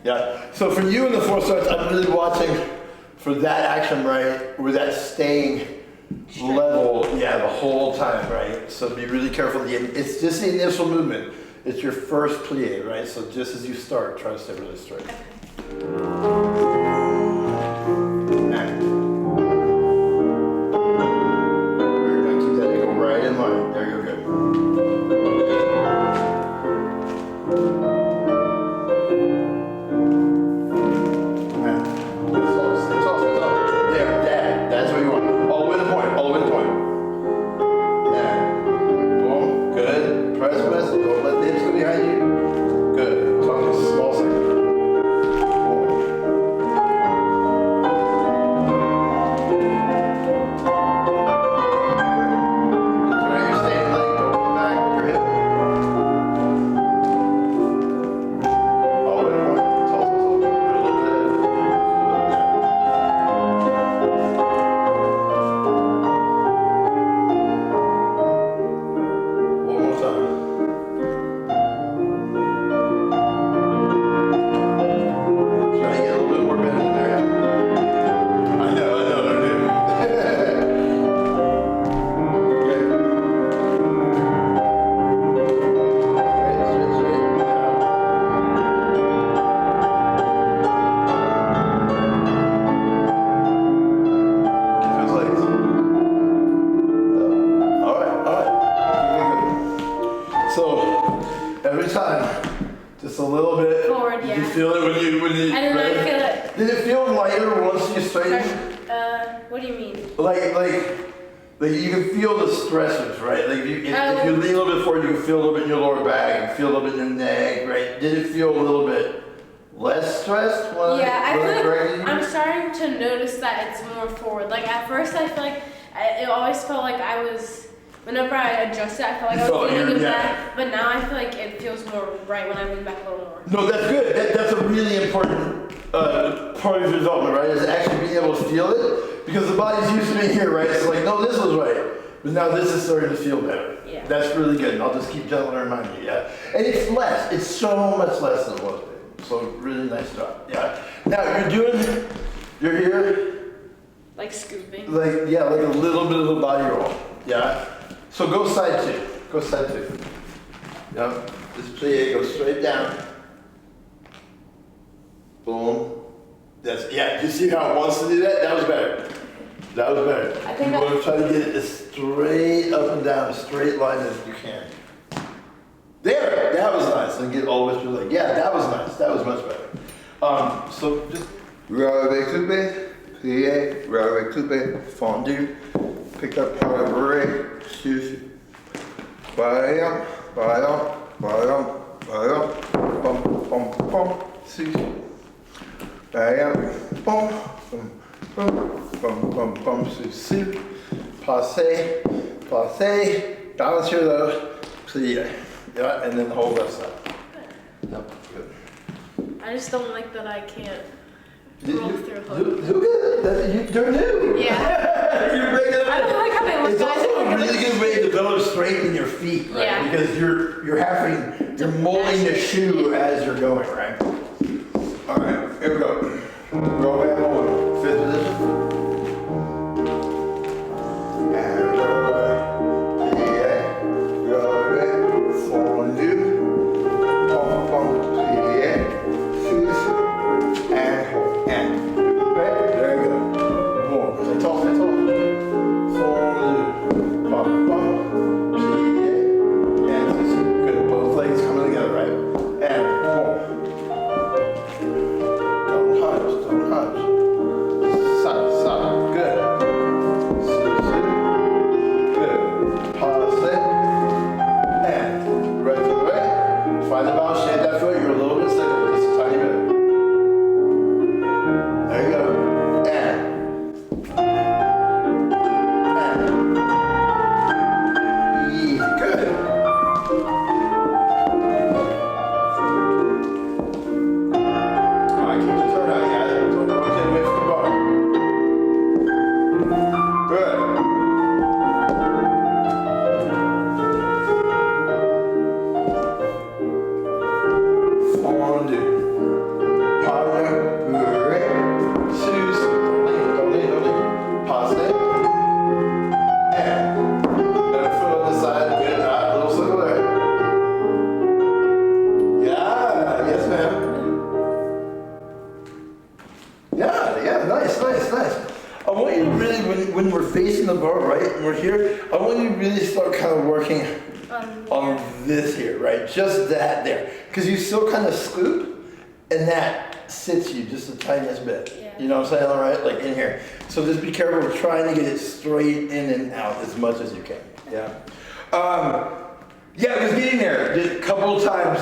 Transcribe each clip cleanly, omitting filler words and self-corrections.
Yeah. So for you in the 4 starts, I'm really watching for that action, right, where that's staying level, yeah, the whole time, right? So be really careful. It's just the initial movement. It's your first plie, right? So just as you start, try to stay really straight. Just a little bit. Forward, yeah. Did you feel it when you I didn't really feel it. Did it feel lighter once you straightened? What do you mean? Like you can feel the stressors, right? Like if you lean a little bit forward, you can feel a little bit in your lower back, you feel a little bit in your neck, right? Did it feel a little bit less stressed when I feel like I'm starting to notice that it's more forward. Like at first I feel like it always felt like I was, whenever I adjusted, I felt like I was leaning back, but now I feel like it feels more right when I lean back a little more. No, that's good. That's a really important part of your development, right? Is actually being able to feel it, because the body's used to being here, right? It's like, no, this was right, but now this is starting to feel better. Yeah. That's really good, and I'll just keep gently reminding you, yeah? And it's less. It's so much less than it was, babe. So really nice job, yeah? Now, you're here. Like scooping? Like a little bit of a body roll, yeah? So go side two. Go side two. Yep. This plie goes straight down. Boom. That's, yeah, you see how it wants to do that? That was better. That was better. I think you want to try to get it as straight up and down, a straight line as you can. There, that was nice. And get all the way through the leg. Yeah, that was nice. That was much better. So just relevé coupé, plie, relevé coupé, fondu. Pick up part of array, sushi. Bam, bam, bam, bam, bum, bum, bum, sushi. Bam, bum, bum, bum, bum, bum, bum, sushi. Passé, passé, balance your load, plie. Yeah, and then the whole rest up. Yep, good. I just don't like that I can't roll through hook. You're new. Yeah. You're regular. I don't like how they look. It's also a really good way to develop strength in your feet, right? Yeah. Because you're molding the shoe as you're going, right? All right, here we go. Roll back on 5th position. And roll back. Plie, roll back, fondu, pom pom, plie, shush, and hold, and. Right, there you go. More. Stay tall, stay tall. Fondu, pom pom, plie, and shush. Good. Both legs coming together, right? And more. Don't hunch, don't hunch. when we're facing the bar, right, and we're here, I want you to really start kind of working on this here, right? Just that there. Because you still kind of scoop, and that sits you just the tiniest bit. Yeah. You know what I'm saying, all right? Like in here. So just be careful with trying to get it straight in and out as much as you can. Yeah. Yeah, it was getting there a couple of times.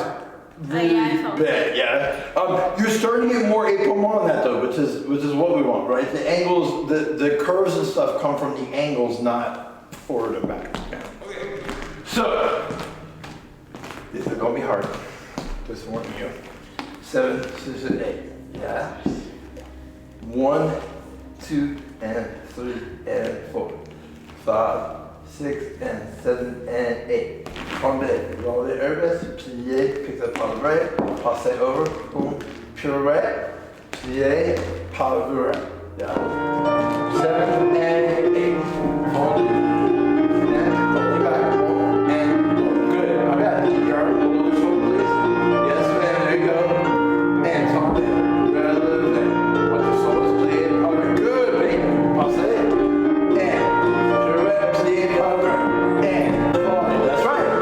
Really bad, yeah. You're starting to get more épaulement on that though, which is what we want, right? The angles, the curves and stuff come from the angles, not forward and back. Yeah. Okay. So this is gonna be hard. Just warning you. 7, 6, and 8. Yeah. 1, 2, and 3, and 4, 5, 6, and 7, and 8. Pendez, roll the herbes, plié, pick up par le vrai, passez over, boom, pirouette, plié, par le vrai. Yeah. 7 and 8. Pendez, and pull it back, boom, and boom. Good. Okay. Your arm a little short, please. Yes, ma'am. There you go. And pendez, relevez. Watch your shoulders, plié, par le vrai. Good, baby. Passez, and pirouette, plié, par le vrai. And pendez. That's right.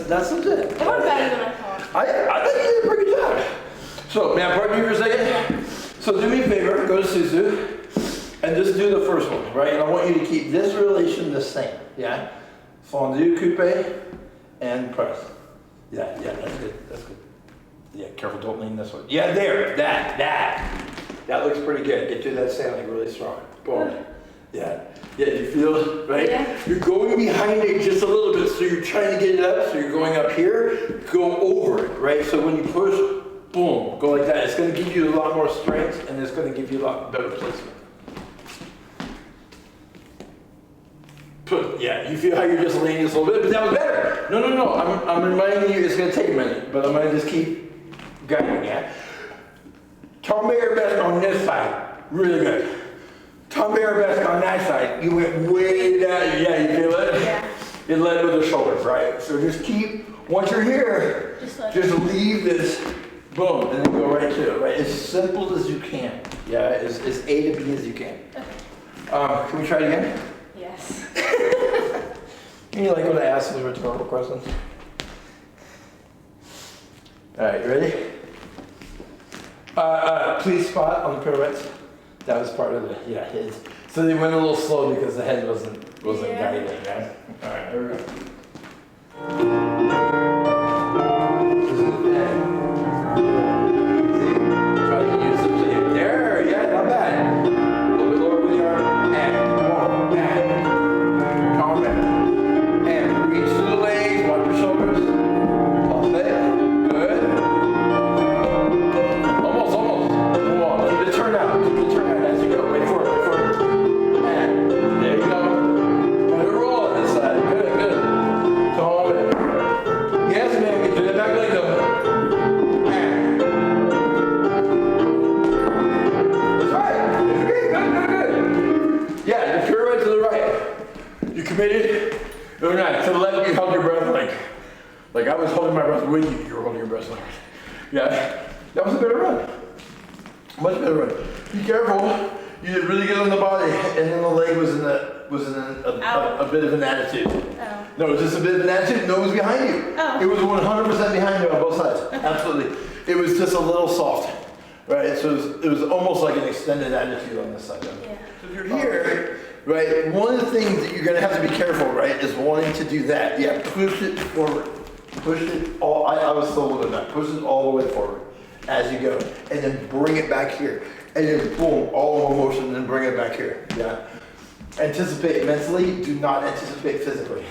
That's legit. It went better than I thought. I think you did a pretty good job. So, may I pardon you for a second? So do me a favor, go to Susu, and just do the first one, right? And I want you to keep this relation the same, yeah? Fondue, coupe, and press. Yeah, that's good, that's good. Yeah, careful, don't lean this way. Yeah, there, that looks pretty good. Get to that sailing really strong. Boom. Yeah, you feel it, right? Yeah. You're going behind it just a little bit, so you're trying to get it up, so you're going up here, go over it, right? So when you push, boom, go like that. It's gonna give you a lot more strength, and it's gonna give you a lot better placement. Yeah, you feel how you're just leaning just a little bit, but that was better. No, I'm reminding you it's gonna take a minute, but I'm gonna just keep going, yeah? Tombe arabesque on this side, really good. Tombe arabesque on that side, you went way down, yeah, you feel it? Yeah. It led with the shoulders, right? So just keep, once you're here, just leave this, boom, and then go right to it, right? As simple as you can, yeah? As A to B as you can. Okay. Can we try it again? Yes. You like when I ask the rhetorical questions? All right, you ready? Please spot on the pirouettes. That was part of the, his. So they went a little slow because the head wasn't guiding, yeah? All right, here we go. This is the head. See? Try to use the plate. There, yeah, not bad. A little bit lower with the arm, and more, and calm down. And reach to the legs, watch your shoulders. Off it. Good. Almost. Come on, keep the turn out. Keep the turn out as you go. Wait for it. And there you go. Let it roll on this side. Good. Calm it. Yes, man, get to the back leg though. And. That's right. Good. Yeah, the pirouette to the right. You committed? Very nice. To the left, you held your breath like I was holding my breath with you. You were holding your breath. Yeah, that was a better run. Much better run. Be careful. You did really good on the body, and then the leg was in a bit of an attitude. Oh. No, it was just a bit of an attitude. No, it was behind you. Oh. It was 100% behind you on both sides. Absolutely. It was just a little soft, right? So it was almost like an extended attitude on this side. Yeah. So if you're here, right, one of the things that you're going to have to be careful, right, is wanting to do that. Yeah, push it forward. Push it all, I was still a little bit back. Push it all the way forward as you go. And then bring it back here. And then boom, all in one motion, and then bring it back here. Yeah. Anticipate mentally, do not anticipate physically.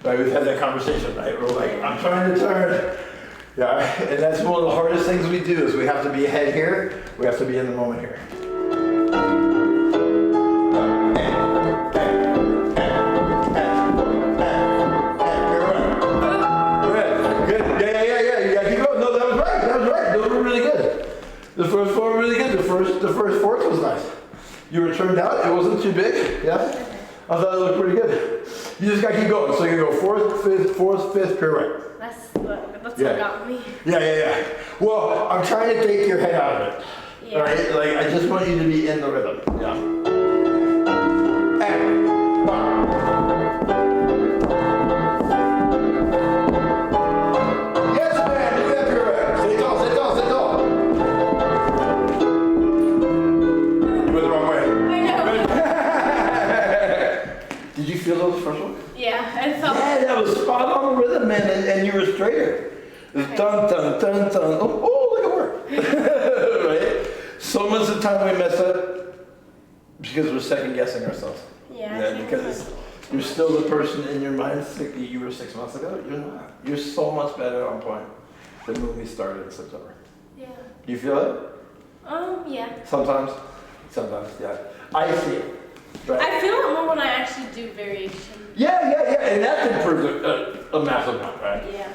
Right, we've had that conversation, right? We're like, I'm trying to turn. Yeah, and that's one of the hardest things we do is we have to be ahead here. We have to be in the moment here. You were turned out. It wasn't too big. Yeah. I thought it looked pretty good. You just gotta keep going. So you go fourth, fifth, pirouette. That's what got me. Yeah. Well, I'm trying to take your head out of it. Yeah. Right? Like, I just want you to be in the rhythm. Yeah. And 1. Yes, man. Do that pirouette. Stay tall, stay tall, stay tall. You went the wrong way. I know. Did you feel those first one? Yeah, I felt. Yeah, that was spot on rhythm, man, and you were straighter. It was dun dun dun dun. Oh, look at work. Right? So much of the time we mess up because we're second guessing ourselves. Yeah. Because you're still the person in your mind you were 6 months ago. You're not. You're so much better on point than when we started in September. Yeah. You feel it? Yeah. Sometimes, yeah. I see it. Right? I feel it more when I actually do variation. Yeah, and that improves a massive amount, right? Yeah.